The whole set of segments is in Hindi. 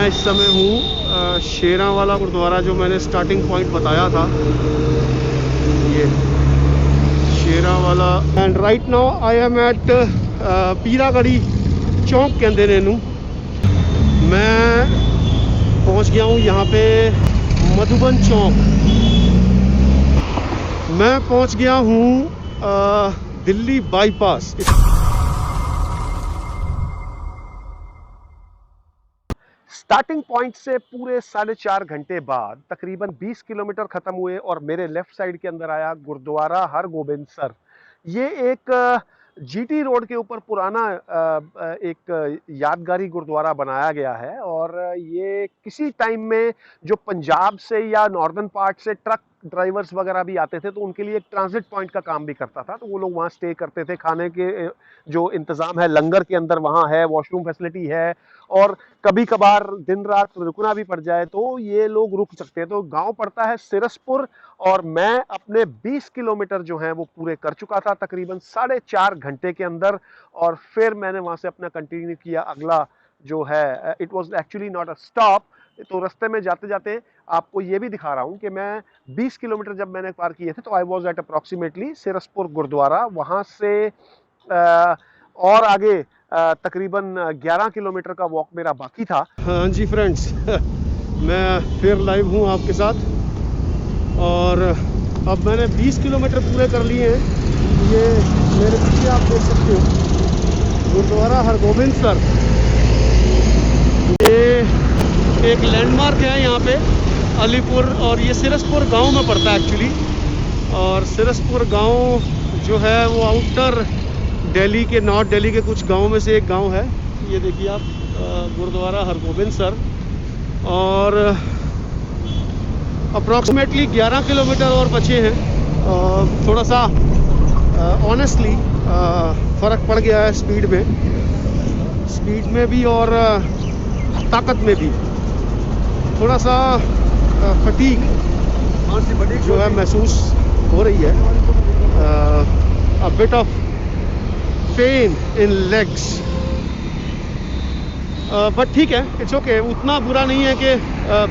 मैं इस समय हूँ शेरांवाला गुरुद्वारा, जो मैंने स्टार्टिंग पॉइंट बताया था, ये Sheranwala. And right now I am at Peeragarhi Chowk कहते हैं नू। मैं पहुँच गया हूँ यहाँ पे मधुबन चौक। मैं पहुँच गया हूँ दिल्ली बाईपास। स्टार्टिंग पॉइंट से पूरे 4.5 घंटे बाद तकरीबन 20 किलोमीटर खत्म हुए और मेरे लेफ्ट साइड के अंदर आया गुरुद्वारा हरगोबिंदसर। ये एक जीटी रोड के ऊपर पुराना एक यादगारी गुरुद्वारा बनाया गया है, और ये किसी टाइम में जो पंजाब से या नॉर्दर्न पार्ट से ट्रक ड्राइवर्स वगैरह भी आते थे तो उनके लिए एक ट्रांजिट पॉइंट का काम भी करता था, तो वो लोग वहाँ स्टे करते थे। खाने के जो इंतज़ाम है लंगर के अंदर वहाँ है, वॉशरूम फैसिलिटी है, और कभी कभार दिन रात रुकना भी पड़ जाए तो ये लोग रुक सकते हैं। तो गांव पड़ता है सिरसपुर, और मैं अपने 20 किलोमीटर जो हैं वो पूरे कर चुका था तकरीबन 4.5 घंटे के अंदर। और फिर मैंने वहाँ से अपना कंटिन्यू किया अगला जो है, it was actually not a stop. तो रास्ते में जाते जाते आपको ये भी दिखा रहा हूँ कि मैं 20 किलोमीटर जब मैंने पार किए थे तो I was at approximately Sirsapur gurdwara. वहाँ से और आगे तकरीबन 11 किलोमीटर का वॉक मेरा बाकी था। हाँ जी फ्रेंड्स, मैं फिर लाइव हूँ आपके साथ, और अब मैंने 20 किलोमीटर पूरे कर लिए हैं। ये मेरे पीछे आप देख सकते हो गुरुद्वारा हरगोबिंदसर। ये एक लैंडमार्क है यहाँ पे अलीपुर, और ये सिरसपुर गांव में पड़ता है एक्चुअली। और सिरसपुर गांव जो है वो आउटर दिल्ली के, नॉर्थ दिल्ली के कुछ गांव में से एक गांव है। ये देखिए आप गुरुद्वारा हरगोबिंदसर, और अप्रॉक्सीमेटली 11 किलोमीटर और बचे हैं। थोड़ा सा ऑनेस्टली फ़र्क पड़ गया है स्पीड में भी और ताकत में भी। थोड़ा सा फटीग जो है महसूस हो रही है, a bit of pain in legs, but ठीक है, इट्स ओके। उतना बुरा नहीं है कि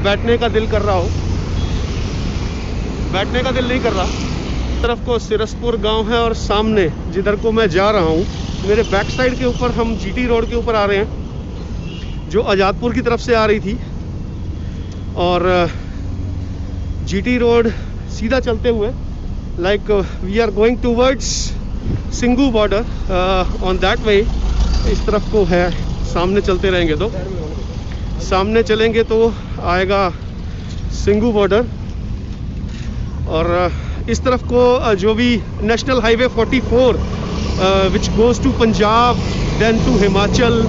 बैठने का दिल कर रहा हो, बैठने का दिल नहीं कर रहा। तरफ को सिरसपुर गांव है, और सामने जिधर को मैं जा रहा हूँ मेरे बैक साइड के ऊपर हम जीटी रोड के ऊपर आ रहे हैं, जो आज़ादपुर की तरफ से आ रही थी। और जीटी रोड सीधा चलते हुए like we are going towards Singhu border on that way. इस तरफ को है, सामने चलते रहेंगे तो सामने चलेंगे तो आएगा सिंगू बॉर्डर। और इस तरफ को जो भी national highway 44 which goes to Punjab, then to Himachal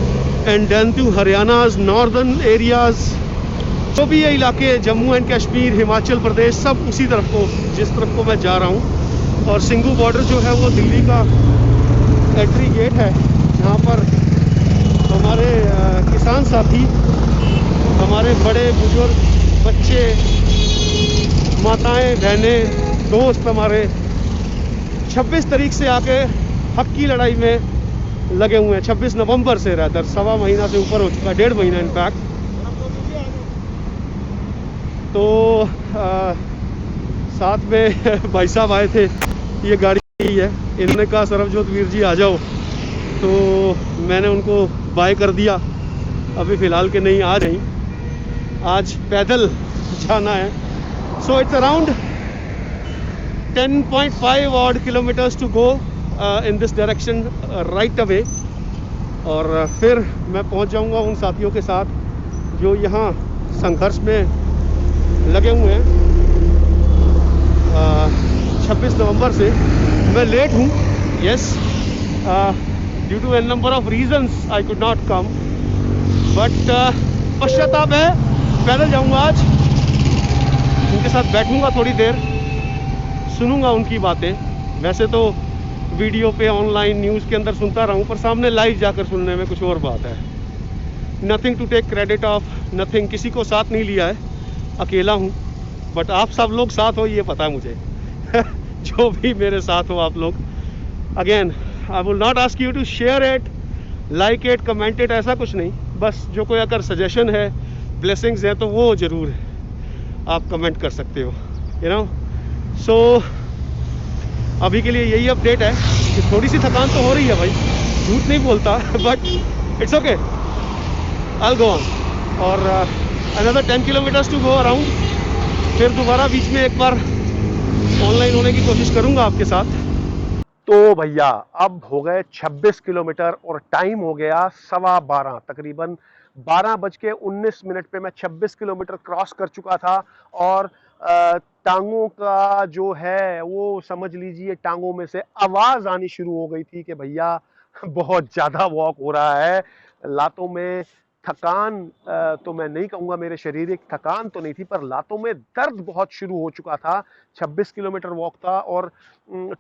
and then to Haryana's northern areas, जो भी ये इलाके जम्मू एंड कश्मीर, हिमाचल प्रदेश, सब उसी तरफ को, जिस तरफ को मैं जा रहा हूँ। और सिंगू बॉर्डर जो है वो दिल्ली का एंट्री गेट है, जहाँ पर हमारे किसान साथी, हमारे बड़े बुजुर्ग, बच्चे, माताएं, बहनें, दोस्त हमारे 26 तारीख से आके हक की लड़ाई में लगे हुए हैं। 26 नवंबर से रहकर सवा महीना से ऊपर हो चुका, 1.5 महीना इनफैक्ट। तो साथ में भाई साहब आए थे, ये गाड़ी है, इन्होंने कहा सरबजोत वीर जी आ जाओ, तो मैंने उनको बाय कर दिया। अभी फ़िलहाल के नहीं आ रही, आज पैदल जाना है। So it's around 10.5 odd kilometres to go in this direction right away. और फिर मैं पहुंच जाऊंगा उन साथियों के साथ जो यहाँ संघर्ष में लगे हुए हैं। 26 नवंबर से मैं लेट हूँ, yes, due to an number of reasons I could not come, but पश्चाताप है। पैदल जाऊँगा आज, उनके साथ बैठूँगा थोड़ी देर, सुनूँगा उनकी बातें। वैसे तो वीडियो पे, ऑनलाइन, न्यूज़ के अंदर सुनता रहूँ, पर सामने लाइव जाकर सुनने में कुछ और बात है। Nothing to take credit off, nothing, किसी को साथ नहीं लिया है, अकेला हूँ। बट आप सब लोग साथ हो ये पता है मुझे जो भी मेरे साथ हो आप लोग। Again I will not ask you to share it, like it, comment it, ऐसा कुछ नहीं। बस जो कोई अगर सजेशन है, ब्लेसिंग्स हैं तो वो ज़रूर आप कमेंट कर सकते हो, यू नो। सो अभी के लिए यही अपडेट है कि थोड़ी सी थकान तो हो रही है भाई, झूठ नहीं बोलता, but it's okay, I will go on. और another 10 kilometres to go around, फिर दोबारा बीच में एक बार ऑनलाइन होने की कोशिश करूंगा आपके साथ। तो भैया अब हो गए 26 किलोमीटर और टाइम हो गया 12:15, तकरीबन 12:19 पे मैं 26 किलोमीटर क्रॉस कर चुका था। और टांगों का जो है वो समझ लीजिए, टांगों में से आवाज आनी शुरू हो गई थी कि भैया बहुत ज्यादा वॉक हो रहा है। लातों में थकान तो मैं नहीं कहूंगा, मेरे शारीरिक थकान तो नहीं थी, पर लातों में दर्द बहुत शुरू हो चुका था। 26 किलोमीटर वॉक था और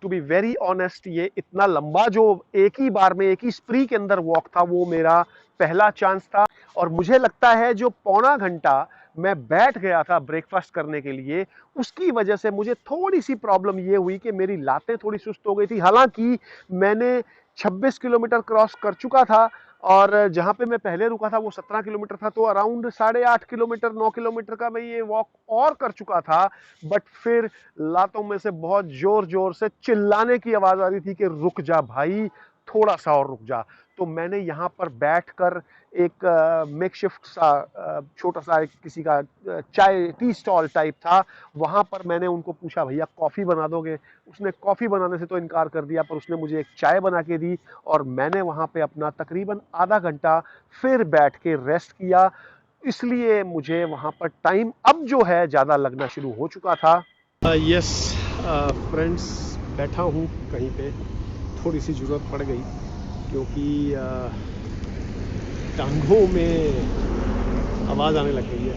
टू बी वेरी ऑनेस्ट, ये इतना लंबा जो एक ही बार में एक ही स्प्री के अंदर वॉक था, वो मेरा पहला चांस था। और मुझे लगता है जो पौना घंटा मैं बैठ गया था ब्रेकफास्ट करने के लिए, उसकी वजह से मुझे थोड़ी सी प्रॉब्लम ये हुई कि मेरी लातें थोड़ी सुस्त हो गई थी। हालांकि मैंने 26 किलोमीटर क्रॉस कर चुका था और जहां पे मैं पहले रुका था वो 17 किलोमीटर था, तो अराउंड 8.5 किलोमीटर 9 किलोमीटर का मैं ये वॉक और कर चुका था। बट फिर लातों में से बहुत जोर जोर से चिल्लाने की आवाज आ रही थी कि रुक जा भाई, थोड़ा सा और रुक जा। तो मैंने यहाँ पर बैठकर एक मेकशिफ्ट सा छोटा सा किसी का चाय टी स्टॉल टाइप था, वहां पर मैंने उनको पूछा भैया कॉफी बना दोगे। उसने कॉफी बनाने से तो इनकार कर दिया, पर उसने मुझे एक चाय बना के दी और मैंने वहां पे अपना तकरीबन आधा घंटा फिर बैठ के रेस्ट किया। इसलिए मुझे वहां पर टाइम अब जो है ज़्यादा लगना शुरू हो चुका था। यस फ्रेंड्स, बैठा हूँ कहीं पे, थोड़ी सी ज़रूरत पड़ गई क्योंकि टांगों में आवाज़ आने लग गई है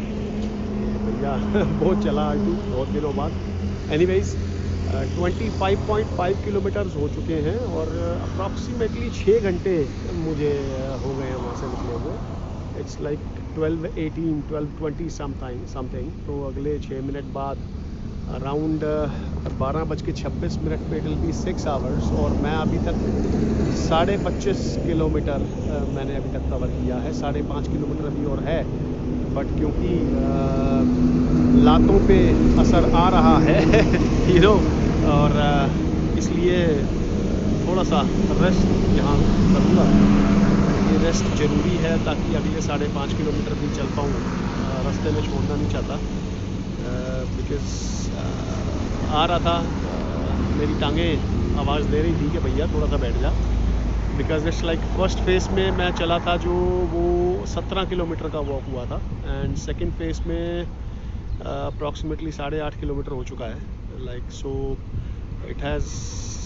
भैया बहुत चला आज भी बहुत दिनों बाद। एनीवेज 25.5 किलोमीटर्स हो चुके हैं और अप्रॉक्सीमेटली 6 घंटे मुझे हो गए हैं वहाँ से निकले हुए। It's like 12:18 12:20 something. तो अगले 6 मिनट बाद अराउंड 12:26 पे इट विल बी 6 आवर्स। और मैं अभी तक 25.5 किलोमीटर मैंने अभी तक कवर किया है। 5.5 किलोमीटर अभी और है, बट क्योंकि लातों पे असर आ रहा है यू नो, और इसलिए थोड़ा सा रेस्ट यहाँ करूँगा। ये रेस्ट ज़रूरी है ताकि अगले 5.5 किलोमीटर भी चल पाऊँ। रास्ते में छोड़ना नहीं चाहता बिकॉज़ आ रहा था मेरी टांगें आवाज़ दे रही थी कि भैया थोड़ा सा बैठ जा। Because it's like first phase में मैं चला था जो वो 17 किलोमीटर का वॉक हुआ था, एंड सेकंड फेज़ में अप्रॉक्सीमेटली 8.5 किलोमीटर हो चुका है। Like so it has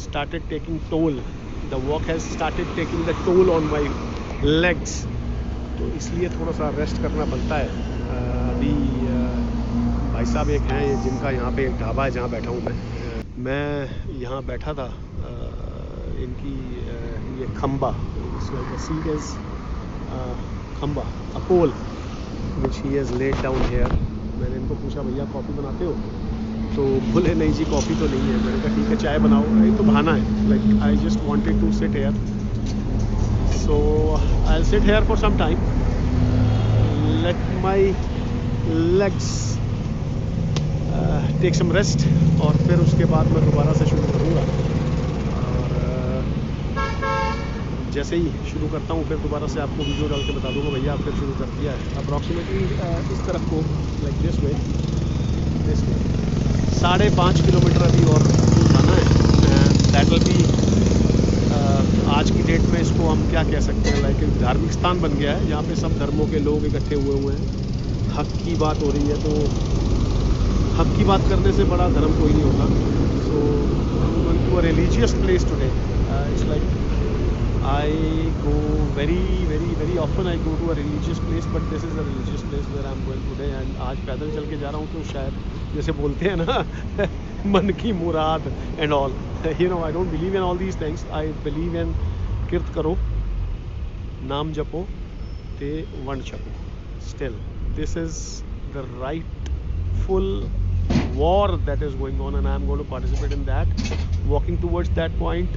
started taking toll, the walk has started taking the toll on my legs. तो इसलिए थोड़ा सा रेस्ट करना बनता है। अभी भाई साहब एक हैं ये, जिनका यहाँ पे एक ढाबा है जहाँ बैठा हूँ मैं यहाँ बैठा था। इनकी ये खम्बा, सीट इज खम्बा, a pole which he has laid down here. मैंने इनको पूछा भैया कॉफ़ी बनाते हो, तो बोले नहीं जी कॉफ़ी तो नहीं है। मैंने कहा ठीक है चाय बनाओ। ये तो बहाना है, like I just wanted to sit here, so I will sit here for some time, let my legs take some rest, और फिर उसके बाद मैं दोबारा से शुरू करूँगा। और जैसे ही शुरू करता हूँ फिर दोबारा से आपको वीडियो डाल के बता दूँगा भैया फिर शुरू कर दिया है। अप्रॉक्सीमेटली इस तरफ को, लाइक दिस वे 5.5 किलोमीटर अभी और जाना है। दैट विल बी आज की डेट में इसको हम क्या कह सकते हैं, लाइक एक धार्मिक स्थान बन गया है जहाँ पे सब धर्मों के लोग इकट्ठे हुए हैं। हक की बात हो रही है, तो हक की बात करने से बड़ा धर्म कोई नहीं होता। So going to a religious place today. It's like I go very often I go to a religious place, but this is a religious place where I'm going today। and आज पैदल चल के जा रहा हूँ, तो शायद जैसे बोलते हैं ना मन की मुराद and all, you know, I don't believe in all these things। I believe in किर्त करो, नाम जपो, ते वंड छपो। Still this is the rightful war that is going on, and I am going to participate in that, walking towards that point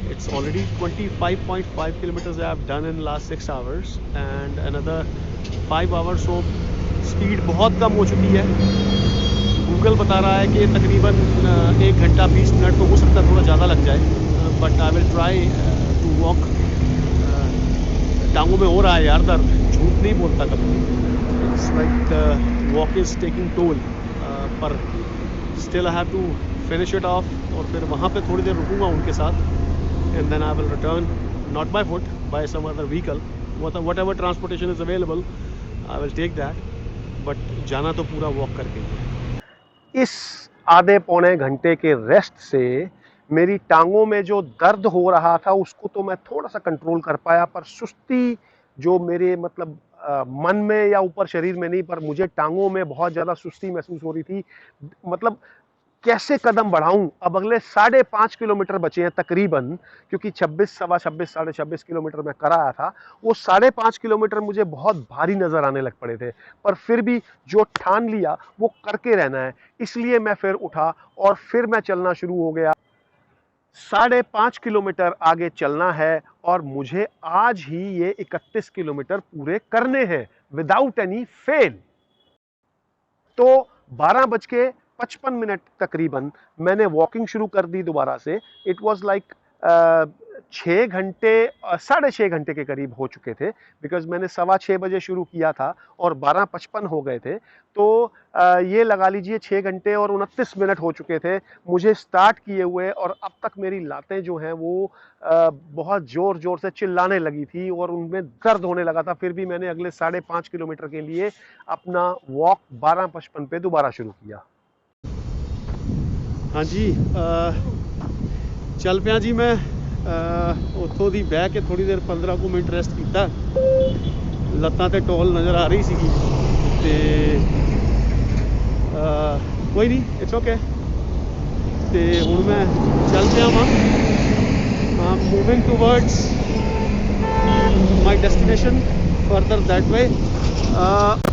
It's already 25.5 kilometers I have done in last 6 hours and another 5 hours. So speed बहुत कम हो चुकी है. गूगल बता रहा है कि तकरीबन 1 घंटा 20 मिनट, तो हो सकता है थोड़ा ज़्यादा लग जाए, but I will try to walk. टांगों में हो रहा है यार दर्द, झूठ नहीं बोलता कभी. It's like walk is taking toll, पर still I have to finish it off. और फिर वहाँ पे थोड़ी देर रुकूंगा उनके साथ, and then I will return, not by foot, by some other vehicle. Whatever transportation is available I will take that, but जाना तो पूरा वॉक करके. इस आधे पौने घंटे के रेस्ट से मेरी टांगों में जो दर्द हो रहा था उसको तो मैं थोड़ा सा कंट्रोल कर पाया, पर सुस्ती जो मेरे मतलब मन में या ऊपर शरीर में नहीं, पर मुझे टांगों में बहुत ज़्यादा सुस्ती महसूस हो रही थी. मतलब कैसे कदम बढ़ाऊं. अब अगले 5.5 किलोमीटर बचे हैं तकरीबन, क्योंकि 26, सवा 26, 26.5 किलोमीटर मैं कर आया था. वो 5.5 किलोमीटर मुझे बहुत भारी नजर आने लग पड़े थे, पर फिर भी जो ठान लिया वो करके रहना है, इसलिए मैं फिर उठा और फिर मैं चलना शुरू हो गया. 5.5 किलोमीटर आगे चलना है और मुझे आज ही ये 31 किलोमीटर पूरे करने हैं विदाउट एनी फेल. तो 12:55 तकरीबन मैंने वॉकिंग शुरू कर दी दोबारा से. इट वाज लाइक 6 घंटे, 6.5 घंटे के करीब हो चुके थे, बिकॉज मैंने 6:15 बजे शुरू किया था और 12:55 हो गए थे. तो ये लगा लीजिए 6 घंटे और 29 मिनट हो चुके थे मुझे स्टार्ट किए हुए, और अब तक मेरी लातें जो हैं वो बहुत जोर जोर से चिल्लाने लगी थी और उनमें दर्द होने लगा था. फिर भी मैंने अगले 5.5 किलोमीटर के लिए अपना वॉक 12:55 पे दोबारा शुरू किया. हाँ जी, चल पिया जी. मैं ਉੱਥੋਂ ਦੀ ਬਹਿ ਕੇ ਥੋੜੀ ਦੇਰ 15 ਮਿੰਟ ਰੈਸਟ ਕੀਤਾ. ਲੱਤਾਂ ਤੇ ਟੋਲ ਨਜ਼ਰ ਆ ਰਹੀ ਸੀਗੀ, ਤੇ ਕੋਈ ਨਹੀਂ, ਇਟਸ ਓਕੇ. ਤੇ ਹੁਣ ਮੈਂ ਚੱਲ ਪਿਆ ਵਾਂ, moving towards my destination further that way.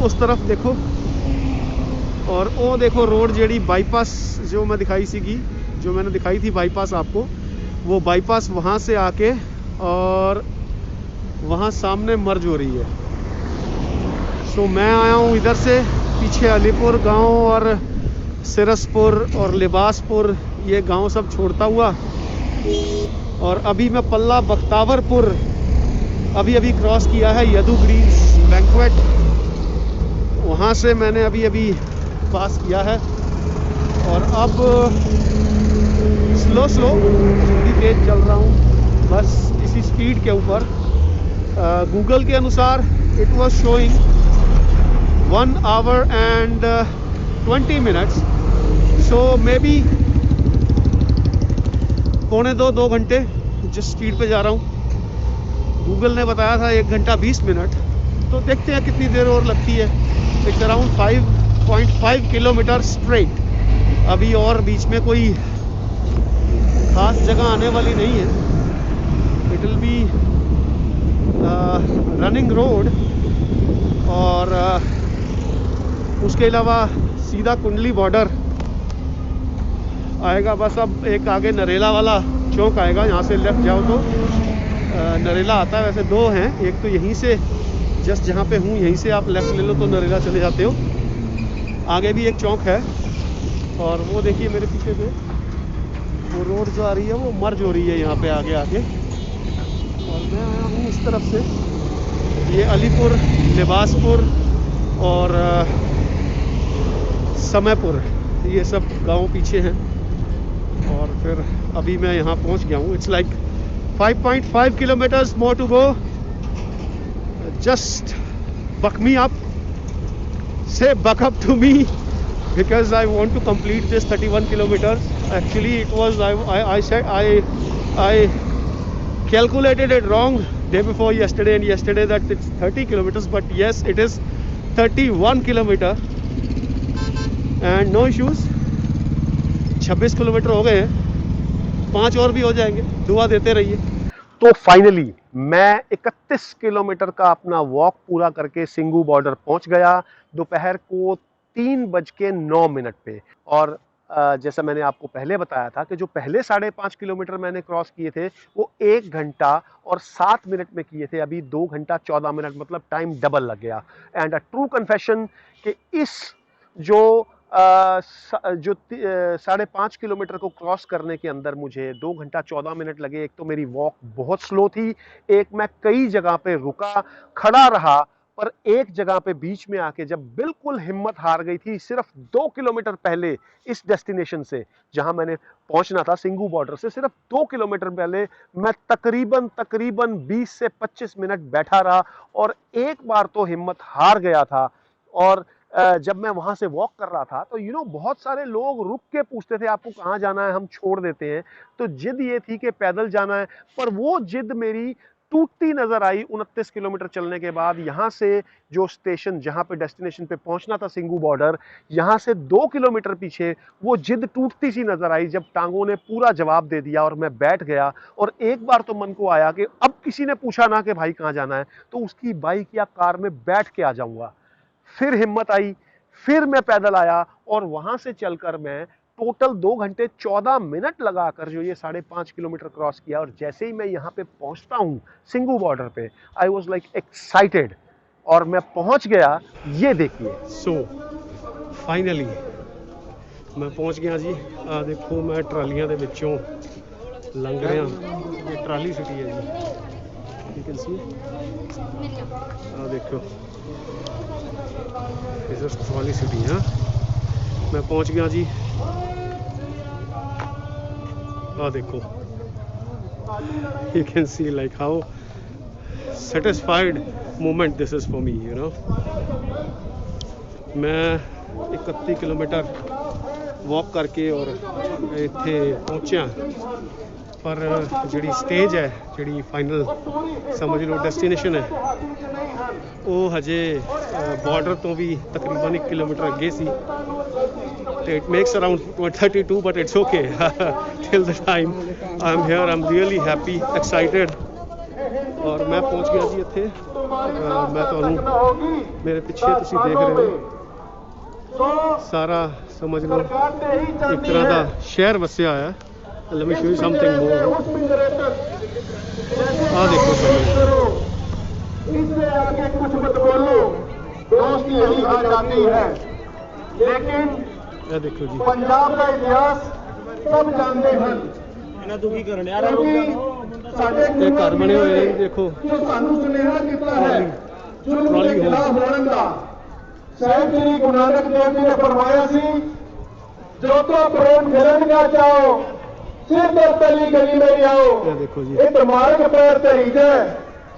उस तरफ देखो, और वो देखो रोड जेडी बाईपास जो मैं दिखाई सीगी, जो मैंने दिखाई थी बाईपास आपको, वो बाईपास वहाँ से आके और वहाँ सामने मर्ज हो रही है. सो मैं आया हूँ इधर से, पीछे अलीपुर गांव और सिरसपुर और लिबासपुर, ये गांव सब छोड़ता हुआ, और अभी मैं पल्ला बख्तावरपुर अभी क्रॉस किया है. यदू ग्रीन्स बैंक्वेट, वहाँ से मैंने अभी पास किया है. और अब स्लो थोड़ी तेज चल रहा हूँ, बस इसी स्पीड के ऊपर. गूगल के अनुसार it was showing 1 hour and 20 minutes. So may be पौने 2 घंटे जिस स्पीड पे जा रहा हूँ. गूगल ने बताया था 1 घंटा 20 मिनट, तो देखते हैं कितनी देर और लगती है. It's around 5.5 kilometre straight. अभी और बीच में कोई खास जगह आने वाली नहीं है. It will be running road, और उसके अलावा सीधा कुंडली बॉर्डर आएगा. बस अब एक आगे नरेला वाला चौक आएगा, यहाँ से लेफ्ट जाओ तो नरेला आता है. वैसे 2 हैं, एक तो यहीं से जस्ट जहाँ पे हूँ यहीं से आप लेफ्ट ले लो तो नरेला चले जाते हो. आगे भी एक चौक है, और वो देखिए मेरे पीछे पे वो रोड जो आ रही है वो मर्ज हो रही है यहाँ पे आगे. और मैं आया हूँ इस तरफ से. ये अलीपुर, लिबासपुर और समयपुर, ये सब गांव पीछे हैं. और फिर अभी मैं यहाँ पहुँच गया हूँ. It's like 5.5 kilometers more to go. Just buck me up, say buck up to me, because I want to complete this 31 kilometers. Actually it was, I said I calculated it wrong day before yesterday, and yesterday that it's 30 kilometers, but yes, it is 31 kilometer and no issues. 26 kilometre हो गए हैं, 5 और भी हो जाएंगे, दुआ देते रहिए. तो फाइनली मैं 31 किलोमीटर का अपना वॉक पूरा करके सिंगू बॉर्डर पहुंच गया दोपहर को 3:09 पे. और जैसा मैंने आपको पहले बताया था कि जो पहले 5.5 किलोमीटर मैंने क्रॉस किए थे वो 1 घंटा और 7 मिनट में किए थे, अभी 2 घंटा 14 मिनट, मतलब टाइम डबल लग गया। एंड अ ट्रू कन्फेशन कि इस जो 5.5 किलोमीटर को क्रॉस करने के अंदर मुझे 2 घंटा 14 मिनट लगे। एक तो मेरी वॉक बहुत स्लो थी, एक मैं कई जगह पे रुका, खड़ा रहा, पर एक जगह पे बीच में आके जब बिल्कुल हिम्मत हार गई थी, सिर्फ 2 किलोमीटर पहले इस डेस्टिनेशन से जहां मैंने पहुंचना था, सिंगू बॉर्डर से सिर्फ 2 किलोमीटर पहले मैं तकरीबन 20 से 25 मिनट बैठा रहा और एक बार तो हिम्मत हार गया था। और जब मैं वहां से वॉक कर रहा था तो बहुत सारे लोग रुक के पूछते थे आपको कहाँ जाना है, हम छोड़ देते हैं। तो जिद ये थी कि पैदल जाना है, पर वो जिद मेरी टूटती नजर आई 29 किलोमीटर चलने के बाद। यहाँ से जो स्टेशन जहाँ पे डेस्टिनेशन पे पहुंचना था, सिंगू बॉर्डर, यहाँ से 2 किलोमीटर पीछे वो जिद टूटती सी नजर आई जब टांगों ने पूरा जवाब दे दिया और मैं बैठ गया। और एक बार तो मन को आया कि अब किसी ने पूछा ना कि भाई कहाँ जाना है तो उसकी बाइक या कार में बैठ के आ जाऊंगा। फिर हिम्मत आई, फिर मैं पैदल आया और वहां से चलकर मैं टोटल 2 घंटे 14 मिनट लगाकर जो ये 5.5 किलोमीटर क्रॉस किया। और जैसे ही मैं यहाँ पे पहुंचता हूँ सिंगू बॉर्डर पे, आई वॉज लाइक एक्साइटेड और मैं पहुंच गया। ये देखिए, सो फाइनली मैं पहुंच गया जी। देखो मैं ट्रालियां दे विचों लंघ रहा, ये ट्राली सिटी है जी, यू कैन सी। देखो ट्राली सिटी है। मैं पहुंच गया जी। देखो, you can see like how satisfied moment this is for me, you know। मैं 31 किलोमीटर वॉक करके और इत्थे पहुंचा, पर जिहड़ी स्टेज है, जिहड़ी फाइनल समझ लो डेस्टिनेशन है, वो हजे बॉर्डर तो भी तकरीबन 1 किलोमीटर अगे सी। It makes around 32, but it's okay till the time I'm here I'm really happy, excited। और मैं पहुंच गया जी इत्थे। मैं ਤੁਹਾਨੂੰ मेरे पीछे तुसी देख रहे हो सारा समझ लो एक तरह का शहर वसिया होया। Let me show you something more। देखो इससे आगे कुछ मत बोलो, दोस्ती यही आ जाती है। लेकिन ये देखो जी, पंजाब का इतिहास सब जानते हैं। ये घर बने हुए हैं, देखो जो सानू सुनेहा किता है जुल्म के खिलाफ लड़न का। साहिब श्री गुरु नानक देव जी ने फरमाया सी, जो तो प्रेम फिरन का चाहो, सिर दर तली गली में आओ। ये देखो जी, एक मार्ग पैर तरी जाए,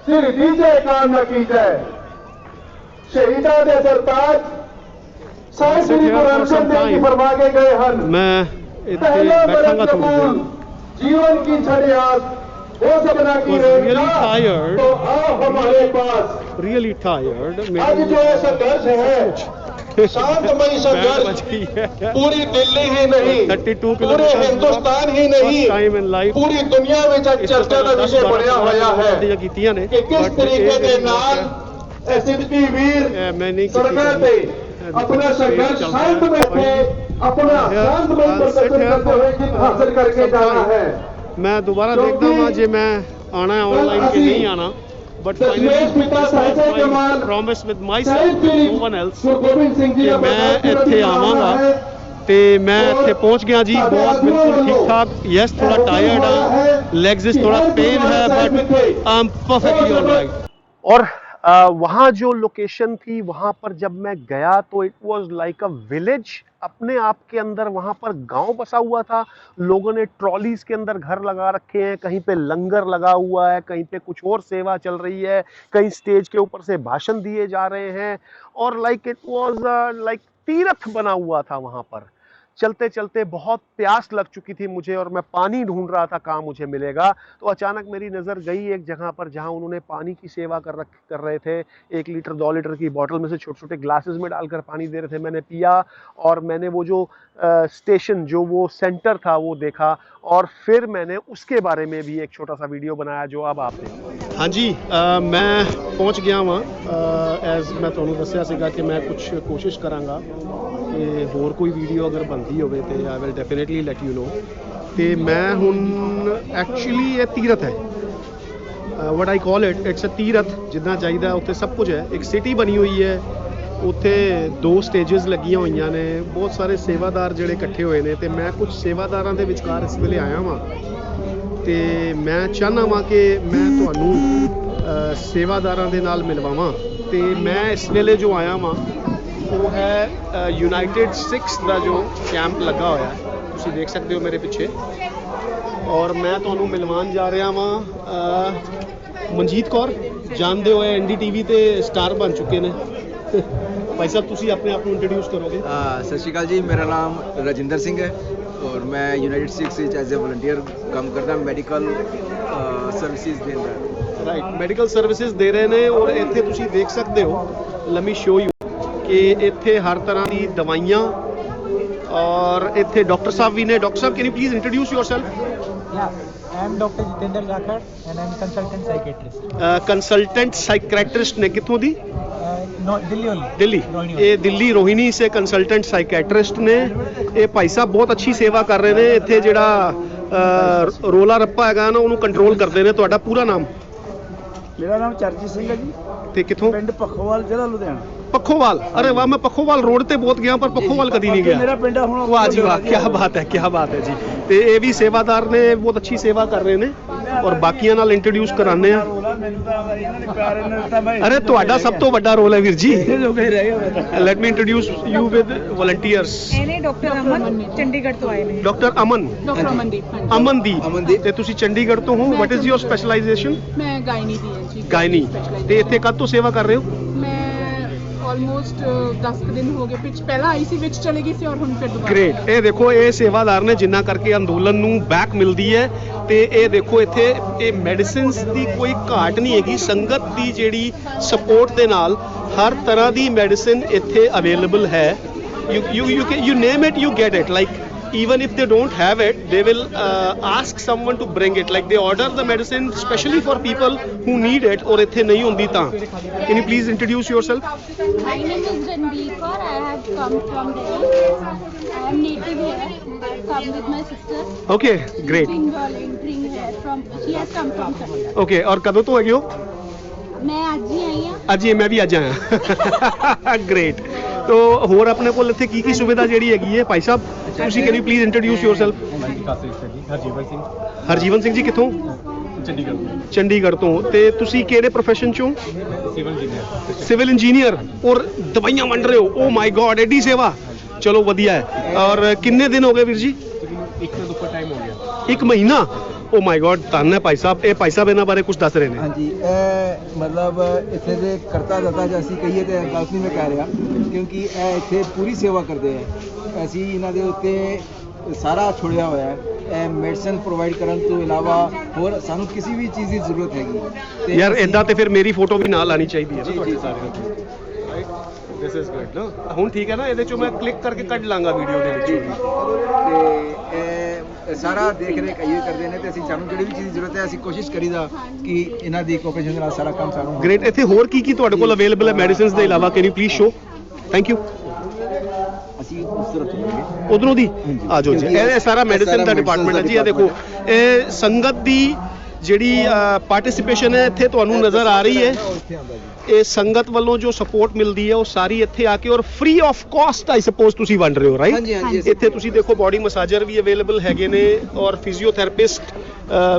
सिर दीजे काम न की जाए। शहीदा दे सरताज साहिब श्री गुरु अर्जन देव जी फरमा के गए हन, मैं पहला बैठांगा मरद थोड़ी कबूल, देर। जीवन की छड़ियास हो सपना की Was रेखा, really tired। तो आओ हमारे पास। Really tired। आज जो ये संघर्ष है, शांतमयी संघर्ष पूरी दिल्ली ही नहीं, 32 पूरे हिंदुस्तान ही नहीं, टाइम इन लाइफ पूरी दुनिया में चर्चा का विषय बनया होया है कि किस तरीके के नाल एसएसपी वीर मैं नहीं सड़कों पे अपना संघर्ष शांत में थे, अपना शांतमय प्रदर्शन करते हुए जीत हासिल करके जाना है। मैं दोबारा देखता हूँ जे मैं आना है ऑनलाइन के नहीं आना, but finally promise with my self, no one else, कि मैं इत्थे आवांगा। ते मैं इत्थे पहुंच गया जी, बहुत बिल्कुल ठीक ठाक। यस थोड़ा टायर्ड है, लेग्स थोड़ा पेन है, but I am perfectly alright. और वहाँ जो लोकेशन थी, वहाँ पर जब मैं गया तो it was like a village अपने आप के अंदर। वहाँ पर गांव बसा हुआ था, लोगों ने ट्रॉलीज के अंदर घर लगा रखे हैं, कहीं पे लंगर लगा हुआ है, कहीं पे कुछ और सेवा चल रही है, कहीं स्टेज के ऊपर से भाषण दिए जा रहे हैं। और लाइक इट वाज लाइक तीर्थ बना हुआ था वहाँ पर। चलते चलते बहुत प्यास लग चुकी थी मुझे और मैं पानी ढूंढ रहा था कहाँ मुझे मिलेगा। तो अचानक मेरी नज़र गई एक जगह पर जहाँ उन्होंने पानी की सेवा कर रहे थे। 1 लीटर 2 लीटर की बॉटल में से छोटे छोटे ग्लासेस में डालकर पानी दे रहे थे। मैंने पिया और मैंने वो जो स्टेशन, जो वो सेंटर था, वो देखा और फिर मैंने उसके बारे में भी एक छोटा सा वीडियो बनाया जो अब आप देखें। हाँ जी, मैं पहुँच गया वहाँ। एज मैं ਤੁਹਾਨੂੰ ਦੱਸਿਆ ਸੀਗਾ कि मैं कुछ कोशिश करांगा कि होर कोई वीडियो अगर बनती ਲੱਗਦੀ ਹੋਵੇ ਤੇ I will definitely let you know. ਤੇ ਮੈਂ ਹੁਣ ਐਕਚੁਅਲੀ ਇਹ ਤੀਰਥ ਹੈ, ਵਟ ਆਈ ਕਾਲ ਇਟਸ ਅ ਤੀਰਥ, ਜਿੱਦਾਂ ਚਾਹੀਦਾ ਉੱਥੇ ਸਭ ਕੁਝ ਹੈ। ਇੱਕ ਸਿਟੀ ਬਣੀ ਹੋਈ ਹੈ, ਉੱਥੇ 2 ਸਟੇਜਸ ਲੱਗੀਆਂ ਹੋਈਆਂ ਨੇ, ਬਹੁਤ ਸਾਰੇ ਸੇਵਾਦਾਰ ਜਿਹੜੇ ਇਕੱਠੇ ਹੋਏ ਨੇ, ਤੇ ਮੈਂ ਕੁਝ ਸੇਵਾਦਾਰਾਂ ਦੇ ਵਿਚਕਾਰ ਇਸ ਵੇਲੇ ਆਇਆ ਵਾਂ। ਤੇ ਮੈਂ ਚਾਹੁੰਦਾ ਵਾਂ ਕਿ ਮੈਂ ਤੁਹਾਨੂੰ ਸੇਵਾਦਾਰਾਂ ਦੇ ਨਾਲ ਮਿਲਵਾਵਾਂ। ਤੇ ਮੈਂ ਇਸ ਵੇਲੇ ਜੋ ਆਇਆ ਵਾਂ ਉਹ ਹੈ ਯੂਨਾਈਟਿਡ ਸਿੱਖਸ ਦਾ ਜੋ ਕੈਂਪ ਲੱਗਾ ਹੋਇਆ, ਤੁਸੀਂ ਦੇਖ ਸਕਦੇ ਹੋ ਮੇਰੇ ਪਿੱਛੇ। ਔਰ ਮੈਂ ਤੁਹਾਨੂੰ ਮਿਲਵਾਉਣ ਜਾ ਰਿਹਾ ਵਾਂ ਮਨਜੀਤ ਕੌਰ, ਜਾਣਦੇ ਹੋਏ NDTV ਤੇ ਸਟਾਰ ਬਣ ਚੁੱਕੇ ਨੇ। ਭਾਈ ਸਾਹਿਬ ਤੁਸੀਂ ਆਪਣੇ ਆਪ ਨੂੰ ਇੰਟਰੋਡਿਊਸ ਕਰੋਗੇ? ਸਤਿ ਸ਼੍ਰੀ ਅਕਾਲ ਜੀ, ਮੇਰਾ ਨਾਮ ਰਜਿੰਦਰ ਸਿੰਘ ਹੈ ਔਰ ਮੈਂ ਯੂਨਾਈਟਿਡ ਸਿੱਖਸ ਵਿੱਚ ਐਜ਼ ਅ ਵਲੰਟੀਅਰ ਕੰਮ ਕਰਦਾ, ਮੈਡੀਕਲ ਸਰਵਿਸਿਜ਼ ਦਿੰਦਾ। ਰਾਈਟ, ਮੈਡੀਕਲ ਸਰਵਿਸਿਜ਼ ਦੇ ਰਹੇ ਨੇ। ਔਰ ਇੱਥੇ ਤੁਸੀਂ ਦੇਖ ਸਕਦੇ ਹੋ, ਲੈਟ ਮੀ ਸ਼ੋ ਯੂ, ਕਿ ਇੱਥੇ ਹਰ ਤਰ੍ਹਾਂ ਦੀ ਦਵਾਈਆਂ, ਔਰ ਇੱਥੇ ਡਾਕਟਰ ਸਾਹਿਬ ਵੀ ਨੇ। Doctor Sahib, can you please introduce yourself? I am Dr. Jitendra Rathod and I am consultant psychiatrist. Consultant psychiatrist ਨੇ, ਕਿੱਥੋਂ ਦੀ? No, Delhi only. ਦਿੱਲੀ। ਇਹ ਦਿੱਲੀ ਰੋਹਿਣੀ ਸੇ ਕੰਸਲਟੈਂਟ ਸਾਈਕੈਟ੍ਰਿਸਟ ਨੇ। ਇਹ ਭਾਈ ਸਾਹਿਬ ਬਹੁਤ ਅੱਛੀ ਸੇਵਾ ਕਰ ਰਹੇ ਨੇ। ਇੱਥੇ ਜਿਹੜਾ ਰੋਲਾ ਰੱਪਾ ਹੈਗਾ ਨਾ, ਉਹਨੂੰ ਕੰਟਰੋਲ ਕਰਦੇ ਨੇ। ਤੁਹਾਡਾ ਪੂਰਾ ਨਾਮ? ਮੇਰਾ ਨਾਮ ਚਰਨਜੀਤ ਸਿੰਘ ਹੈ ਜੀ, ਤੇ ਕਿੱਥੋਂ? ਪਿੰਡ ਪੱਖੋਵਾਲ, ਜ਼ਿਲ੍ਹਾ ਲੁਧਿਆਣਾ। ਪੱਖੋਵਾਲ? ਅਰੇ ਵਾਹ, ਮੈਂ ਪੱਖੋਵਾਲ ਰੋਡ ਤੇ ਬਹੁਤ ਗਿਆ ਪਰ ਪੱਖੋਵਾਲ ਕਦੀ ਨਹੀਂ ਗਿਆ। ਮੇਰਾ ਪਿੰਡ ਆ ਹੁਣ। ਵਾਹ ਜੀ ਵਾਹ, ਕੀ ਬਾਤ ਹੈ, ਕੀ ਬਾਤ ਹੈ ਜੀ। ਤੇ ਇਹ ਵੀ ਸੇਵਾਦਾਰ ਨੇ, ਬਹੁਤ ਅੱਛੀ ਸੇਵਾ ਕਰ ਰਹੇ ਨੇ। ਔਰ ਬਾਕੀਆਂ ਨਾਲ ਇੰਟਰੋਡਿਊਸ ਕਰਾਉਂਦੇ ਆ। ਅਰੇ ਤੁਹਾਡਾ ਸਭ ਤੋਂ ਵੱਡਾ ਰੋਲ ਹੈ ਵੀਰ ਜੀ। Let me introduce you with volunteers. ਇਹਨੇ ਡਾਕਟਰ ਅਮਨ ਚੰਡੀਗੜ੍ਹ ਤੋਂ ਆਏ ਨੇ। ਡਾਕਟਰ ਅਮਨ? ਡਾਕਟਰ ਅਮਨਦੀਪ। ਅਮਨਦੀਪ। ਤੇ ਤੁਸੀਂ ਚੰਡੀਗੜ੍ਹ ਤੋਂ ਹੋ? What is your specialisation? ਮੈਂ ਗਾਇਨੀ ਦੀ ਹਾਂ ਜੀ। ਗਾਇਨੀ। ਤੇ ਇੱਥੇ ਕਦ ਤੋਂ ਸੇਵਾ ਕਰ ਰਹੇ ਹੋ? ਮੈਂ ਆਲਮੋਸਟ 10 ਦਿਨ ਹੋ ਗਏ। ਪਹਿਲਾਂ ਆਈ ਸੀ, ਵਿੱਚ ਚਲੇ ਗਈ ਸੀ ਔਰ ਹੁਣ ਫਿਰ ਦੁਬਾਰਾ। ਗ੍ਰੇਟ। ਇਹ ਦੇਖੋ, ਇਹ ਸੇਵਾਦਾਰ ਨੇ ਜਿਨ੍ਹਾਂ ਕਰਕੇ ਅੰਦੋਲਨ ਨੂੰ ਬੈਕ ਮਿਲਦੀ ਹੈ। ਤੇ ਇਹ ਦੇਖੋ, ਇੱਥੇ ਇਹ ਮੈਡੀਸਿਨਸ ਦੀ ਕੋਈ ਘਾਟ ਨਹੀਂ ਹੈਗੀ। ਸੰਗਤ ਦੀ ਜਿਹੜੀ ਸਪੋਰਟ ਦੇ ਨਾਲ ਹਰ ਤਰ੍ਹਾਂ ਦੀ ਮੈਡੀਸਿਨ ਇੱਥੇ ਅਵੇਲੇਬਲ ਹੈ। you name it, you get it. Like even if they don't have it, they will ask someone to bring it. Like they order the medicine specially for people who need it, or ਇੱਥੇ ਨਹੀਂ ਹੁੰਦੀ ਤਾਂ। Can you please introduce yourself? My name is Jandeep Kaur. I have come from Delhi. I am native here. I come with my sister. Okay, great. Doing volunteering here from. She has come from Canada. Okay, ਔਰ ਕਦੋਂ ਤੋਂ ਹੈਗੇ ਹੋ? मैं आज ही आई हूँ। ਅੱਜ ਹੀ? ਮੈਂ ਵੀ ਅੱਜ ਆਇਆ। ਗ੍ਰੇਟ। ਤੋ ਹੋਰ ਆਪਣੇ ਕੋਲ ਇੱਥੇ ਕੀ ਸੁਵਿਧਾ ਜਿਹੜੀ ਹੈਗੀ ਹੈ? ਭਾਈ ਸਾਹਿਬ ਤੁਸੀਂ can you please introduce yourself? Harjeevan Singh. Harjeevan Singh ji, ਕਿੱਥੋਂ? ਚੰਡੀਗੜ੍ਹ। ਚੰਡੀਗੜ੍ਹ ਤੋਂ। ਤੇ ਤੁਸੀਂ ਕਿਹੜੇ ਪ੍ਰੋਫੈਸ਼ਨ ਚੋਂ? Civil engineer. Civil engineer. ਔਰ ਦਵਾਈਆਂ ਵੰਡ ਰਹੇ ਹੋ? ਓ ਮਾਈ ਗॉड, ਐਡੀ ਸੇਵਾ। ਚਲੋ ਵਧੀਆ ਹੈ। ਔਰ ਕਿੰਨੇ ਦਿਨ ਹੋ ਗਏ ਵੀਰ ਜੀ? ਇੱਕ ਤੋਂ ਉੱਪਰ ਟਾਈਮ ਹੋ ਗਿਆ। 1 ਮਹੀਨਾ? ਓ ਮਾਈ ਗॉड, ਧੰਨ ਹੈ ਭਾਈ ਸਾਹਿਬ। ਇਹ ਭਾਈ ਸਾਹਿਬ ਇਹਨਾਂ ਬਾਰੇ ਕੁਝ ਦੱਸ ਰਹੇ ਨੇ। ਹਾਂਜੀ, ਇਹ ਮਤਲਬ ਇੱਥੇ ਦੇ ਕਰਤਾ ਦਾਤਾ ਜੇ ਅਸੀਂ ਕਹੀਏ ਤਾਂ ਗਲਤ ਨਹੀਂ ਮੈਂ ਕਹਿ ਰਿਹਾ, ਕਿਉਂਕਿ ਇਹ ਇੱਥੇ ਪੂਰੀ ਸੇਵਾ ਕਰਦੇ ਆ। ਅਸੀਂ ਇਹਨਾਂ ਦੇ ਉੱਤੇ ਸਾਰਾ ਛੋੜਿਆ ਹੋਇਆ ਹੈ। ਇਹ ਮੈਡੀਸਨ ਪ੍ਰੋਵਾਈਡ ਕਰਨ ਤੋਂ ਇਲਾਵਾ ਹੋਰ ਸਾਨੂੰ ਕਿਸੇ ਵੀ ਚੀਜ਼ ਦੀ ਜ਼ਰੂਰਤ ਹੈਗੀ ਤੇ ਯਾਰ ਅਸੀਂ- ਇਦਾਂ ਤੇ ਫਿਰ ਮੇਰੀ ਫੋਟੋ ਵੀ ਨਾਲ ਆਣੀ ਚਾਹੀਦੀ ਹੈ ਨਾ ਜੀ, ਤੁਹਾਡੇ ਜੀ, ਸਾਰਿਆਂ ਦੀ। ਦਿਸ ਇਜ਼ ਗੁੱਡ ਨਾ। ਹੁਣ ਠੀਕ ਹੈ ਨਾ? ਇਹਦੇ ਚੋਂ ਮੈਂ ਕਲਿੱਕ ਕਰਕੇ ਕੱਢ ਲਾਂਗਾ ਵੀਡੀਓ ਦੇ ਜੀ, ਵਿੱਚ। ਤੇ ਇਹ ਸਾਰਾ ਦੇਖ ਰੇਖ ਇਹ ਕਰਦੇ ਨੇ ਤੇ ਅਸੀਂ ਸਾਨੂੰ ਜਿਹੜੀ ਵੀ ਚੀਜ਼ ਦੀ ਜ਼ਰੂਰਤ ਹੈ ਅਸੀਂ ਕੋਸ਼ਿਸ਼ ਕਰੀਦਾ ਕਿ ਇਹਨਾਂ ਦੀ ਕੋਆਪਰੇਸ਼ਨ ਦੇ ਨਾਲ ਸਾਰਾ ਕੰਮ ਸਾਨੂੰ ਹੋ। ਗ੍ਰੇਟ। ਇੱਥੇ ਹੋਰ ਕੀ ਤੁਹਾਡੇ ਕੋਲ ਅਵੇਲੇਬਲ ਹੈ ਮੈਡੀਸਿਨਸ ਦੇ ਇਲਾਵਾ? Can you please show? Thank you. ਅਸੀਂ ਉਸ ਤਰ੍ਹਾਂ ਚੱਲਾਂਗੇ। ਉਧਰੋਂ ਦੀ ਹਾਂਜੀ। ਆ ਜਾਓ ਜੀ। ਇਹ ਸਾਰਾ ਮੈਡੀਸਿਨ ਦਾ ਡਿਪਾਰਟਮੈਂਟ ਹੈ ਜੀ। ਇਹ ਦੇਖੋ, ਇਹ ਸੰਗਤ ਦੀ ਜਿਹੜੀ ਪਾਰਟਿਸਿਪੇਸ਼ਨ ਹੈ ਇੱਥੇ ਤੁਹਾਨੂੰ ਨਜ਼ਰ ਆ ਰਹੀ ਹੈ। ਉੱਥੇ ਆਉਂਦਾ ਜੀ। ਇਹ ਸੰਗਤ ਵੱਲੋਂ ਜੋ ਸਪੋਰਟ ਮਿਲਦੀ ਹੈ ਉਹ ਸਾਰੀ ਇੱਥੇ ਆ ਕੇ, ਔਰ free of cost I suppose ਤੁਸੀਂ ਵੰਡ ਰਹੇ ਹੋ, ਰਾਈਟ? ਹਾਂਜੀ, ਹਾਂਜੀ। ਇੱਥੇ ਤੁਸੀਂ ਦੇਖੋ, ਬਾਡੀ ਮਸਾਜਰ ਵੀ ਅਵੇਲੇਬਲ ਹੈਗੇ ਨੇ, ਔਰ ਫਿਜ਼ੀਓਥੈਰੇਪਿਸਟ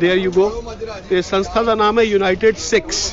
देयर यू गो। ਤੇ ਸੰਸਥਾ ਦਾ ਨਾਮ ਹੈ ਯੂਨਾਈਟਿਡ ਸਿੱਖਸ।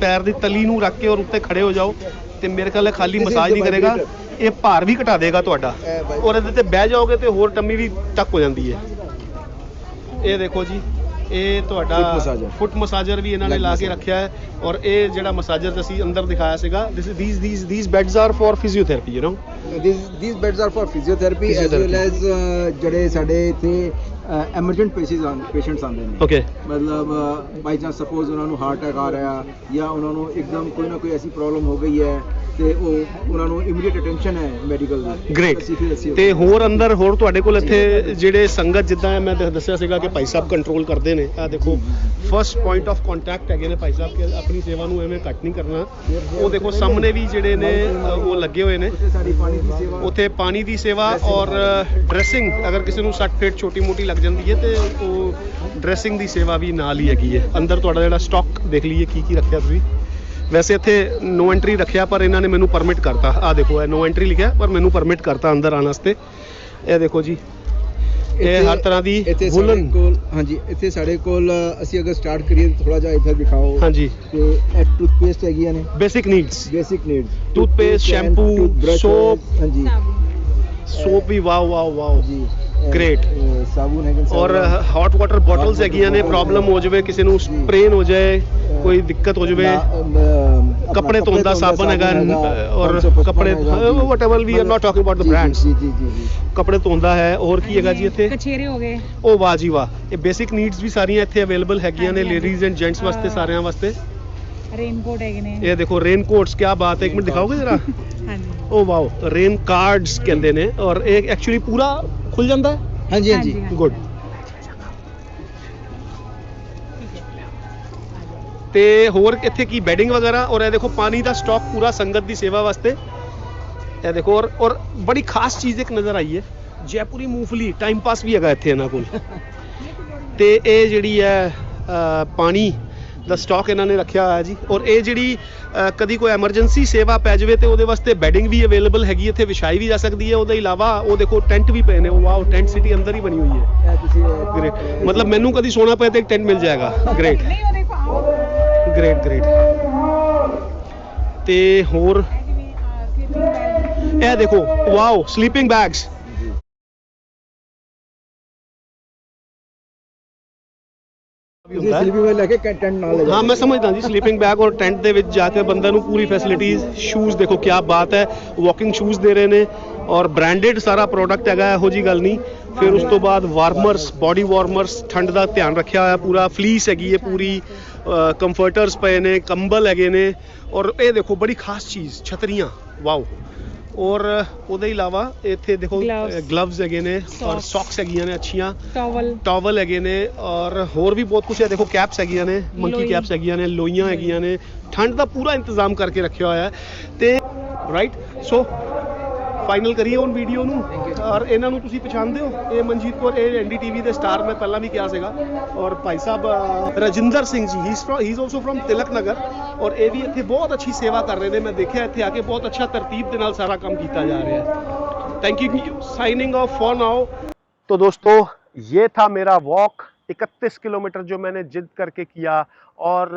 ਪੈਰ ਦੀ ਤਲੀ ਨੂੰ ਰੱਖ ਕੇ ਔਰ ਉੱਤੇ ਖੜੇ ਹੋ ਜਾਓ ਤੇ ਮੇਰੇ ਖਿਆਲ ਹੈ ਖਾਲੀ ਮਸਾਜ ਨਹੀਂ ਕਰੇਗਾ, ਇਹ ਭਾਰ ਵੀ ਘਟਾ ਦੇਗਾ ਤੁਹਾਡਾ। ਔਰ ਇਹਦੇ ਤੇ ਬਹਿ ਜਾਓਗੇ ਤੇ ਹੋਰ ਟੰਮੀ ਵੀ ਟੱਕ ਹੋ ਜਾਂਦੀ ਹੈ। ਇਹ ਦੇਖੋ ਜੀ, ਇਹ ਤੁਹਾਡਾ ਫੁੱਟ ਮਸਾਜਰ ਵੀ ਇਹਨਾਂ ਨੇ ਲਾ ਕੇ ਰੱਖਿਆ ਹੈ। ਔਰ ਇਹ ਜਿਹੜਾ ਮਸਾਜਰ ਅਸੀਂ ਅੰਦਰ ਦਿਖਾਇਆ ਸੀਗਾ, these beds are for physiotherapy, you know? These beds are for physiotherapy as well as ਜਿਹੜੇ ਸਾਡੇ ਇੱਥੇ ਐਮਰਜੈਂਟ ਪੇਸ਼ੈਂਟਸ ਆਉਂਦੇ ਨੇ। ਓਕੇ ਮਤਲਬ ਬਾਈ ਚਾਂਸ ਸਪੋਜ਼ ਉਹਨਾਂ ਨੂੰ ਹਾਰਟ ਅਟੈਕ ਆ ਰਿਹਾ ਜਾਂ ਉਹਨਾਂ ਨੂੰ ਇੱਕਦਮ ਕੋਈ ਨਾ ਕੋਈ ਐਸੀ ਪ੍ਰੋਬਲਮ ਹੋ ਗਈ ਹੈ ਤੇ ਉਹ ਉਹਨਾਂ ਨੂੰ ਇਮੀਡੀਏਟ ਅਟੈਂਸ਼ਨ ਹੈ ਮੈਡੀਕਲ ਦੀ। ਗ੍ਰੇਟ। ਅਸੀਂ ਤੇ ਹੋਰ ਅੰਦਰ ਹੋਰ ਤੁਹਾਡੇ ਕੋਲ ਇੱਥੇ ਜਿਹੜੇ ਸੰਗਤ ਜਿੱਦਾਂ ਮੈਂ ਦੱਸਿਆ ਸੀਗਾ ਕਿ ਭਾਈ ਸਾਹਿਬ ਕੰਟਰੋਲ ਕਰਦੇ ਨੇ, ਆ ਦੇਖੋ ਫਰਸਟ ਪੁਆਇੰਟ ਆਫ ਕੰਟੈਕਟ ਹੈਗੇ ਨੇ ਭਾਈ ਸਾਹਿਬ ਕਿ ਆਪਣੀ ਸੇਵਾ ਨੂੰ ਐਵੇਂ ਘੱਟ ਨਹੀਂ ਕਰਨਾ। ਉਹ ਦੇਖੋ ਸਾਹਮਣੇ ਵੀ ਜਿਹੜੇ ਨੇ ਉਹ ਲੱਗੇ ਹੋਏ ਨੇ, ਉੱਥੇ ਸਾਡੀ ਪਾਣੀ ਦੀ ਸੇਵਾ, ਉੱਥੇ ਪਾਣੀ ਦੀ ਸੇਵਾ ਔਰ ਡਰੈਸਿੰਗ, ਅਗਰ ਕਿਸੇ ਨੂੰ ਸੱਟ ਫੇਟ ਛੋਟੀ ਮੋਟੀ ਲੱਗ ਜਾਂਦੀ ਹੈ ਤੇ ਉਹ ਡਰੈਸਿੰਗ ਦੀ ਸੇਵਾ ਵੀ ਨਾਲ ਹੀ ਹੈਗੀ ਹੈ। ਅੰਦਰ ਤੁਹਾਡਾ ਜਿਹੜਾ ਸਟਾਕ ਦੇਖ ਲਈਏ ਕੀ ਰੱਖਿਆ ਤੁਸੀਂ। ਵੈਸੇ ਇੱਥੇ ਨੋ ਐਂਟਰੀ ਰੱਖਿਆ ਪਰ ਇਹਨਾਂ ਨੇ ਮੈਨੂੰ ਪਰਮਿਟ ਕਰਤਾ। ਆ ਦੇਖੋ ਇਹ ਨੋ ਐਂਟਰੀ ਲਿਖਿਆ ਪਰ ਮੈਨੂੰ ਪਰਮਿਟ ਕਰਤਾ ਅੰਦਰ ਆਉਣ ਵਾਸਤੇ। ਇਹ ਦੇਖੋ ਜੀ, ਇਹ ਹਰ ਤਰ੍ਹਾਂ ਦੀ ਵੂਲਨ। ਹਾਂਜੀ ਇੱਥੇ ਸਾਡੇ ਕੋਲ ਅਸੀਂ ਅਗਰ ਸਟਾਰਟ ਕਰੀਏ ਥੋੜਾ ਜਿਹਾ ਇੱਧਰ ਦਿਖਾਓ। ਹਾਂਜੀ ਤੇ ਇਹ ਟੂਥਪੇਸਟ ਹੈਗੀਆਂ ਨੇ, basic needs, toothpaste, shampoo, soap. ਹਾਂਜੀ ਸੋਪ ਵੀ ਵਾਓ ਜੀ, ਗ੍ਰੇਟ। ਸਾਬੂਨ ਹੈਗੇ ਔਰ ਹੌਟ ਵਾਟਰ ਬੋਟਲਸ ਹੈਗੀਆਂ ਨੇ, ਪ੍ਰੋਬਲਮ ਹੋ ਜਾਵੇ ਕਿਸੇ ਨੂੰ, ਸਪਰੇਨ ਹੋ ਜਾਏ, ਕੋਈ ਦਿੱਕਤ ਹੋ ਜਾਵੇ, ਕੱਪੜੇ ਧੋਣ ਦਾ ਸਾਬਣ ਹੈਗਾ ਔਰ ਕੱਪੜੇ whatever we are not talking about the brands. ਜੀ ਕੱਪੜੇ ਧੋਂਦਾ ਹੈ। ਹੋਰ ਕੀ ਹੈਗਾ ਜੀ ਇੱਥੇ? ਕਛੇਰੇ ਹੋ ਗਏ। ਉਹ ਵਾਹ ਜੀ ਵਾਹ, ਇਹ ਬੇਸਿਕ ਨੀਡਸ ਵੀ ਸਾਰੀਆਂ ਇੱਥੇ ਅਵੇਲੇਬਲ ਹੈਗੀਆਂ ਨੇ, ਲੇਡੀਜ਼ ਐਂਡ ਜੈਂਟਸ ਵਾਸਤੇ, ਸਾਰਿਆਂ ਵਾਸਤੇ। ਰੇਨਕੋਟ ਹੈਗੇ ਨੇ। ਇਹ ਦੇਖੋ ਰੇਨ ਕੋਟਸ, ਕੀ ਬਾਤ ਹੈ। ਇੱਕ ਮਿੰਟ ਦਿਖਾਓਗੇ ਜਰਾ? ਹਾਂਜੀ। ਉਹ ਵਾਓ, ਰੇਨ ਕਾਰਡਸ ਕਹਿੰਦੇ ਨੇ ਔਰ ਇਹ ਐਕਚੁਅਲੀ ਪੂਰਾ ਖੁੱਲ ਜਾਂਦਾ ਹੈ। ਹਾਂਜੀ ਗੁੱਡ। ਤੇ ਹੋਰ ਇੱਥੇ ਕੀ ਬੈਡਿੰਗ ਵਗੈਰਾ। ਔਰ ਇਹ ਦੇਖੋ ਪਾਣੀ ਦਾ ਸਟਾਕ ਪੂਰਾ ਸੰਗਤ ਦੀ ਸੇਵਾ ਵਾਸਤੇ। ਇਹ ਦੇਖੋ ਔਰ ਬੜੀ ਖਾਸ ਚੀਜ਼ ਇੱਕ ਨਜ਼ਰ ਆਈ ਹੈ, ਜੈਪੁਰੀ ਮੂੰਗਫਲੀ। ਟਾਈਮ ਪਾਸ ਵੀ ਹੈਗਾ ਇੱਥੇ ਇਹਨਾਂ ਕੋਲ। ਤੇ ਇਹ ਜਿਹੜੀ ਹੈ ਪਾਣੀ ਦਾ ਸਟਾਕ ਇਹਨਾਂ ਨੇ ਰੱਖਿਆ ਹੋਇਆ ਜੀ। ਔਰ ਇਹ ਜਿਹੜੀ ਕਦੀ ਕੋਈ ਐਮਰਜੈਂਸੀ ਸੇਵਾ ਪੈ ਜਾਵੇ ਤੇ ਉਹਦੇ ਵਾਸਤੇ ਬੈਡਿੰਗ ਵੀ ਅਵੇਲੇਬਲ ਹੈਗੀ, ਇੱਥੇ ਵਿਛਾਈ ਵੀ ਜਾ ਸਕਦੀ ਹੈ। ਉਹਦੇ ਇਲਾਵਾ ਉਹ ਦੇਖੋ ਟੈਂਟ ਵੀ ਪਏ ਨੇ। ਉਹ ਵਾਓ, ਟੈਂਟ ਸਿਟੀ ਅੰਦਰ ਹੀ ਬਣੀ ਹੋਈ ਹੈ। ਗ੍ਰੇਟ। ਮਤਲਬ ਮੈਨੂੰ ਕਦੀ ਸੋਣਾ ਪਏ ਤੇ ਇੱਕ ਟੈਂਟ ਮਿਲ ਜਾਏਗਾ। Great great. ਤੇ ਹੋਰ ਇਹ ਦੇਖੋ wow, sleeping bags. Sleeping bag ਲੈ ਕੇ ਟੈਂਟ ਨਾਲ ਲੈ ਹਾਂ ਮੈਂ ਸਮਝਦਾ ਜੀ, ਸਲੀਪਿੰਗ ਬੈਗ ਔਰ ਟੈਂਟ ਦੇ ਵਿੱਚ ਜਾ ਕੇ ਬੰਦੇ ਨੂੰ ਪੂਰੀ ਫੈਸਿਲਿਟੀਜ਼। ਸ਼ੂਜ਼ ਦੇਖੋ ਕੀ ਬਾਤ ਹੈ, ਵਾਕਿੰਗ ਸ਼ੂਜ਼ ਦੇ ਰਹੇ ਨੇ ਔਰ ਬ੍ਰਾਂਡਡ ਸਾਰਾ ਪ੍ਰੋਡਕਟ ਹੈਗਾ, ਇਹੋ ਜੀ ਗੱਲ ਨਹੀਂ। ਫਿਰ ਉਸ ਤੋਂ ਬਾਅਦ ਵਾਰਮਰਸ, ਬਾਡੀ ਵਾਰਮਰਸ, ਠੰਡ ਦਾ ਧਿਆਨ ਰੱਖਿਆ ਹੋਇਆ ਪੂਰਾ। ਫਲੀਸ ਹੈਗੀ ਹੈ ਪੂਰੀ, ਕੰਫਰਟਰਸ ਪਏ ਨੇ, ਕੰਬਲ ਹੈਗੇ ਨੇ। ਔਰ ਇਹ ਦੇਖੋ ਬੜੀ ਖਾਸ ਚੀਜ਼, ਛਤਰੀਆਂ। ਵਾਓ। ਔਰ ਉਹਦੇ ਇਲਾਵਾ ਇੱਥੇ ਦੇਖੋ ਗਲਵਜ਼ ਹੈਗੇ ਨੇ ਔਰ ਸੌਕਸ ਹੈਗੀਆਂ ਨੇ ਅੱਛੀਆਂ, ਟਾਵਲ ਹੈਗੇ ਨੇ ਔਰ ਹੋਰ ਵੀ ਬਹੁਤ ਕੁਝ ਹੈ। ਦੇਖੋ ਕੈਪਸ ਹੈਗੀਆਂ ਨੇ, ਮੰਕੀ ਕੈਪਸ ਹੈਗੀਆਂ ਨੇ, ਲੋਈਆਂ ਹੈਗੀਆਂ ਨੇ। ਠੰਡ ਦਾ ਪੂਰਾ ਇੰਤਜ਼ਾਮ ਕਰਕੇ ਰੱਖਿਆ ਹੋਇਆ ਹੈ। ਤੇ ਰਾਈਟ, ਸੋ ਫਾਈਨਲ ਕਰੀਏ ਹੁਣ ਵੀਡੀਓ ਨੂੰ। ਔਰ ਇਹਨਾਂ ਨੂੰ ਤੁਸੀਂ ਪਛਾਣਦੇ ਹੋ, ਇਹ ਮਨਜੀਤ ਕੌਰ, ਇਹ NDTV ਦੇ ਸਟਾਰ, ਮੈਂ ਪਹਿਲਾਂ ਵੀ ਕਿਹਾ ਸੀਗਾ। ਔਰ ਭਾਈ ਸਾਹਿਬ ਰਜਿੰਦਰ ਸਿੰਘ ਜੀ, ਹੀ ਇਜ਼ ਆਲਸੋ ਫਰੋਮ ਤਿਲਕ ਨਗਰ। ਔਰ ਇਹ ਵੀ ਇੱਥੇ ਬਹੁਤ ਅੱਛੀ ਸੇਵਾ ਕਰ ਰਹੇ ਨੇ। ਮੈਂ ਦੇਖਿਆ ਇੱਥੇ ਆ ਕੇ ਬਹੁਤ ਅੱਛਾ ਤਰਤੀਬ ਦੇ ਨਾਲ ਸਾਰਾ ਕੰਮ ਕੀਤਾ जा रहा है। Thank you. Signing off for now. तो दोस्तों ये था मेरा वॉक, 31 किलोमीटर जो मैंने जिद करके किया और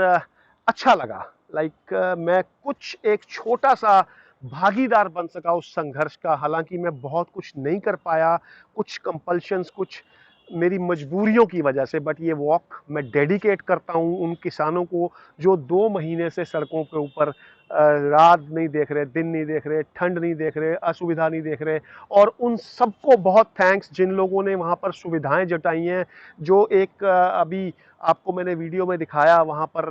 अच्छा लगा। लाइक मैं कुछ एक छोटा सा भागीदार बन सका उस संघर्ष का। हालांकि मैं बहुत कुछ नहीं कर पाया, कुछ कंपल्शंस, कुछ मेरी मजबूरियों की वजह से, बट ये वॉक मैं डेडिकेट करता हूँ उन किसानों को जो 2 महीने से सड़कों के ऊपर रात नहीं देख रहे, दिन नहीं देख रहे, ठंड नहीं देख रहे, असुविधा नहीं देख रहे। और उन सबको बहुत थैंक्स जिन लोगों ने वहाँ पर सुविधाएं जुटाई हैं। जो एक अभी आपको मैंने वीडियो में दिखाया, वहाँ पर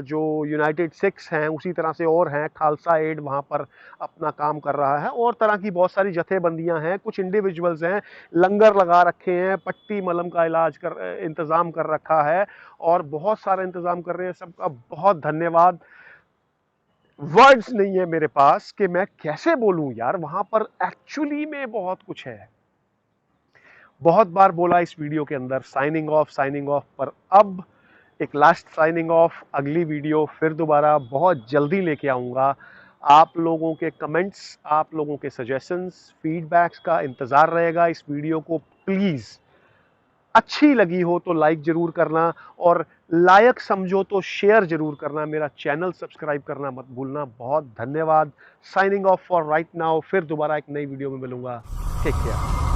जो यूनाइटेड सिक्स हैं, उसी तरह से और हैं, खालसा एड वहाँ पर अपना काम कर रहा है। और तरह की बहुत सारी जथेबंदियाँ हैं, कुछ इंडिविजुअल्स हैं, लंगर लगा रखे हैं, पट्टी मलम का इलाज कर इंतज़ाम कर रखा है और बहुत सारा इंतज़ाम कर रहे हैं। सबका बहुत धन्यवाद। वर्ड्स नहीं है मेरे पास कि मैं कैसे बोलूं यार, वहां पर एक्चुअली में बहुत कुछ है। बहुत बार बोला इस वीडियो के अंदर साइनिंग ऑफ, पर अब एक लास्ट साइनिंग ऑफ। अगली वीडियो फिर दोबारा बहुत जल्दी लेके आऊंगा। आप लोगों के कमेंट्स, आप लोगों के सजेशंस, फीडबैक्स का इंतजार रहेगा। इस वीडियो को प्लीज अच्छी लगी हो तो लाइक जरूर करना और लायक समझो तो शेयर जरूर करना। मेरा चैनल सब्सक्राइब करना मत भूलना। बहुत धन्यवाद। Signing off for right now. फिर दोबारा एक नई वीडियो में मिलूंगा। Take care.